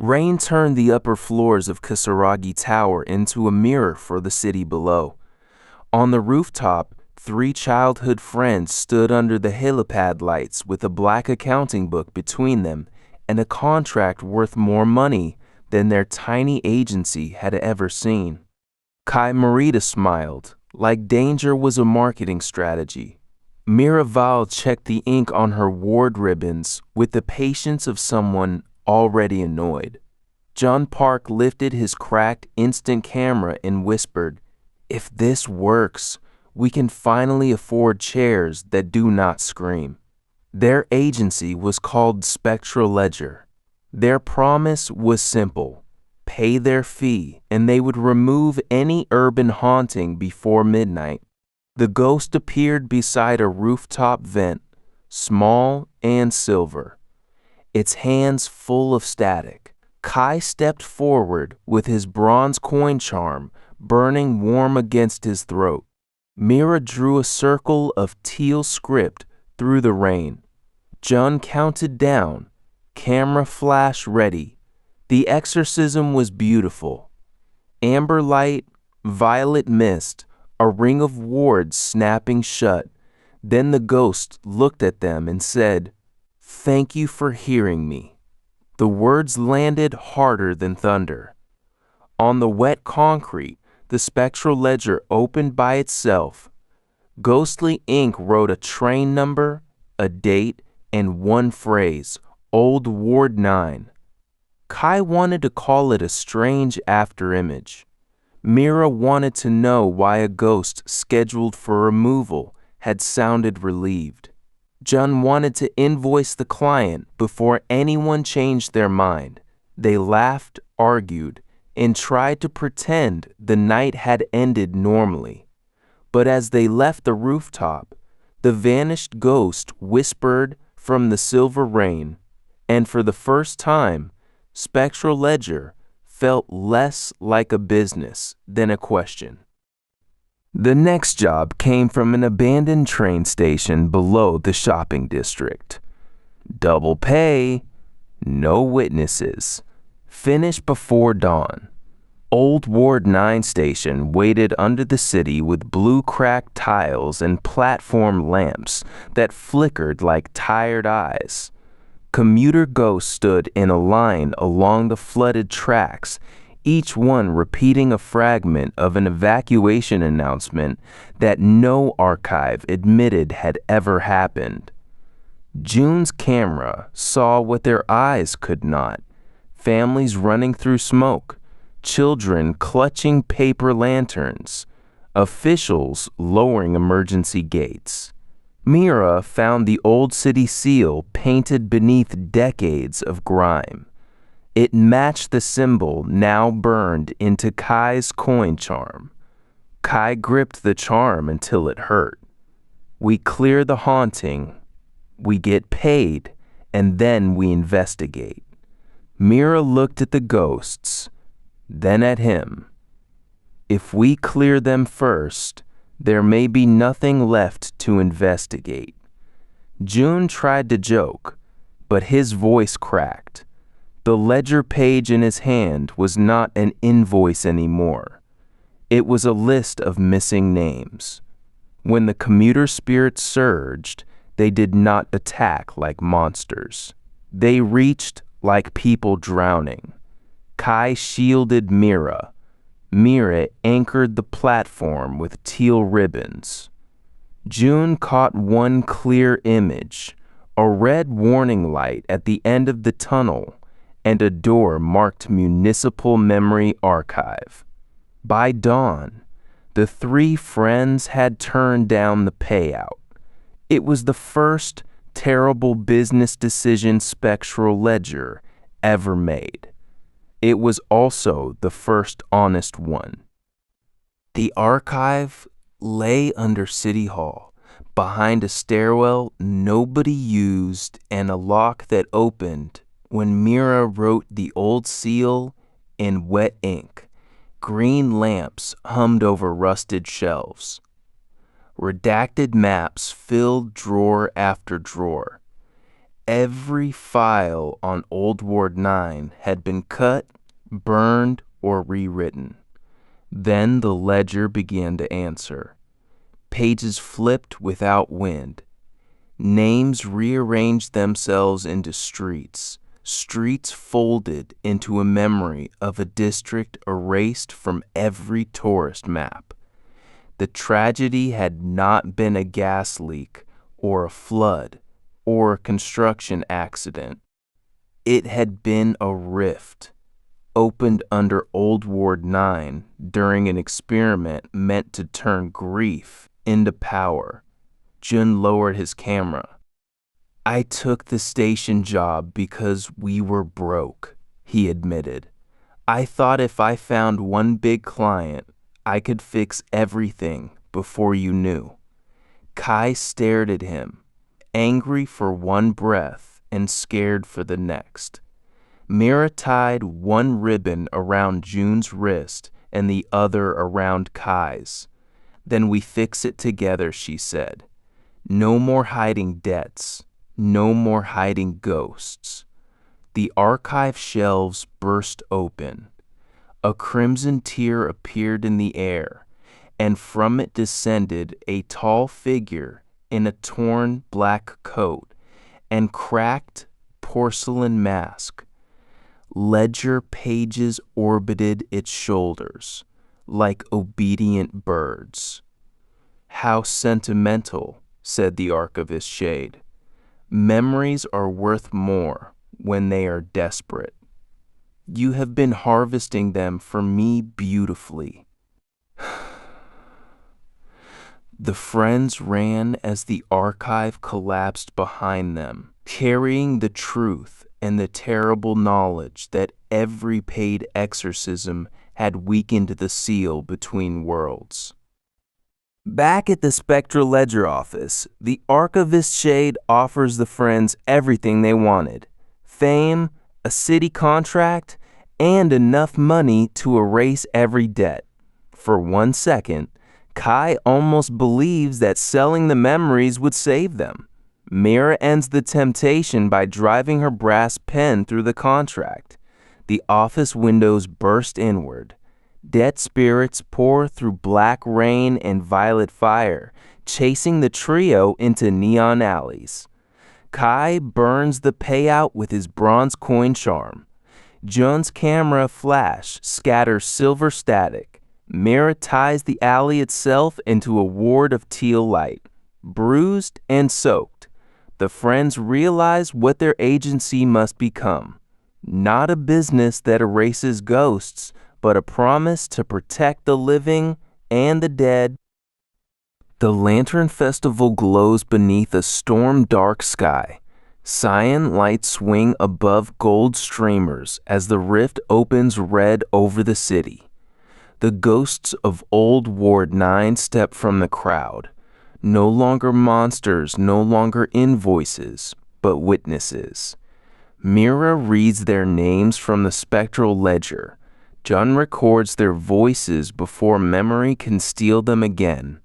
Rain turned the upper floors of Kisaragi Tower into a mirror for the city below. On the rooftop, three childhood friends stood under the helipad lights with a black accounting book between them and a contract worth more money than their tiny agency had ever seen. Kai Morita smiled, like danger was a marketing strategy. Miraval checked the ink on her ward ribbons with the patience of someone already annoyed. John Park lifted his cracked instant camera and whispered, "If this works, we can finally afford chairs that do not scream." Their agency was called Spectral Ledger. Their promise was simple: pay their fee and they would remove any urban haunting before midnight. The ghost appeared beside a rooftop vent, small and silver, its hands full of static. Kai stepped forward with his bronze coin charm burning warm against his throat. Mira drew a circle of teal script through the rain. Jun counted down, camera flash ready. The exorcism was beautiful. Amber light, violet mist, a ring of wards snapping shut. Then the ghost looked at them and said, "Thank you for hearing me." The words landed harder than thunder. On the wet concrete, the spectral ledger opened by itself. Ghostly ink wrote a train number, a date, and one phrase, Old Ward 9. Kai wanted to call it a strange afterimage. Mira wanted to know why a ghost scheduled for removal had sounded relieved. Jun wanted to invoice the client before anyone changed their mind. They laughed, argued, and tried to pretend the night had ended normally. But as they left the rooftop, the vanished ghost whispered from the silver rain, and for the first time, Spectral Ledger felt less like a business than a question. The next job came from an abandoned train station below the shopping district. Double pay, no witnesses. Finish before dawn. Old Ward 9 station waited under the city with blue cracked tiles and platform lamps that flickered like tired eyes. Commuter ghosts stood in a line along the flooded tracks, each one repeating a fragment of an evacuation announcement that no archive admitted had ever happened. June's camera saw what their eyes could not: families running through smoke, children clutching paper lanterns, officials lowering emergency gates. Mira found the old city seal painted beneath decades of grime. It matched the symbol now burned into Kai's coin charm. Kai gripped the charm until it hurt. We clear the haunting, we get paid, and then we investigate. Mira looked at the ghosts, then at him. If we clear them first, there may be nothing left to investigate. June tried to joke, but his voice cracked. The ledger page in his hand was not an invoice anymore. It was a list of missing names. When the commuter spirits surged, they did not attack like monsters. They reached like people drowning. Kai shielded Mira. Mira anchored the platform with teal ribbons. June caught one clear image, a red warning light at the end of the tunnel, and a door marked Municipal Memory Archive. By dawn, the three friends had turned down the payout. It was the first terrible business decision Spectral Ledger ever made. It was also the first honest one. The archive lay under City Hall, behind a stairwell nobody used and a lock that opened when Mira wrote the old seal in wet ink. Green lamps hummed over rusted shelves. Redacted maps filled drawer after drawer. Every file on Old Ward 9 had been cut, burned, or rewritten. Then the ledger began to answer. Pages flipped without wind. Names rearranged themselves into streets. Streets folded into a memory of a district erased from every tourist map. The tragedy had not been a gas leak or a flood or a construction accident. It had been a rift, opened under Old Ward 9 during an experiment meant to turn grief into power. Jun lowered his camera. I took the station job because we were broke, he admitted. I thought if I found one big client, I could fix everything before you knew. Kai stared at him, angry for one breath and scared for the next. Mira tied one ribbon around Jun's wrist and the other around Kai's. Then we fix it together, she said. No more hiding debts. No more hiding ghosts. The archive shelves burst open. A crimson tear appeared in the air, and from it descended a tall figure in a torn black coat and cracked porcelain mask. Ledger pages orbited its shoulders like obedient birds. How sentimental, said the archivist Shade. Memories are worth more when they are desperate. You have been harvesting them for me beautifully. The friends ran as the archive collapsed behind them, carrying the truth and the terrible knowledge that every paid exorcism had weakened the seal between worlds. Back at the Spectral Ledger office, the archivist Shade offers the friends everything they wanted: fame, a city contract, and enough money to erase every debt. For 1 second, Kai almost believes that selling the memories would save them. Mira ends the temptation by driving her brass pen through the contract. The office windows burst inward. Dead spirits pour through black rain and violet fire, chasing the trio into neon alleys. Kai burns the payout with his bronze coin charm. Jun's camera flash scatters silver static. Mira ties the alley itself into a ward of teal light. Bruised and soaked, the friends realize what their agency must become. Not a business that erases ghosts, but a promise to protect the living and the dead. The Lantern Festival glows beneath a storm-dark sky. Cyan lights swing above gold streamers as the rift opens red over the city. The ghosts of Old Ward 9 step from the crowd. No longer monsters, no longer invoices, but witnesses. Mira reads their names from the Spectral Ledger. Jun records their voices before memory can steal them again.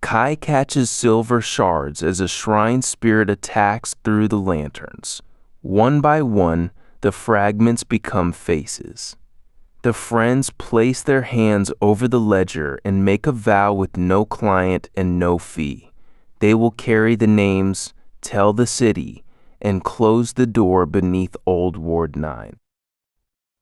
Kai catches silver shards as a shrine spirit attacks through the lanterns. One by one, the fragments become faces. The friends place their hands over the ledger and make a vow with no client and no fee. They will carry the names, tell the city, and close the door beneath Old Ward 9.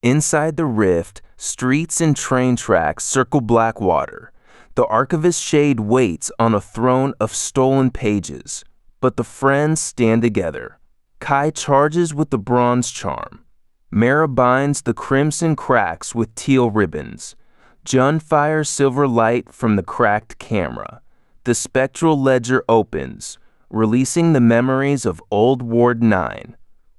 Inside the rift, streets and train tracks circle Blackwater. The archivist Shade waits on a throne of stolen pages, but the friends stand together. Kai charges with the bronze charm. Mara binds the crimson cracks with teal ribbons. Jun fires silver light from the cracked camera. The Spectral Ledger opens, releasing the memories of Old Ward 9.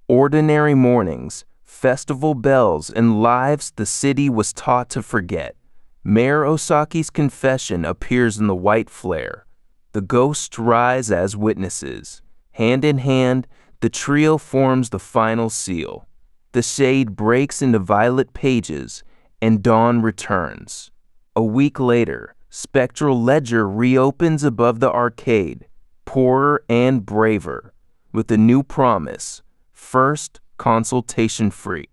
Ordinary mornings, festival bells, and lives the city was taught to forget. Mayor Osaki's confession appears in the white flare. The ghosts rise as witnesses. Hand in hand, the trio forms the final seal. The shade breaks into violet pages, and dawn returns. A week later, Spectral Ledger reopens above the arcade, poorer and braver. with a new promise: first consultation free.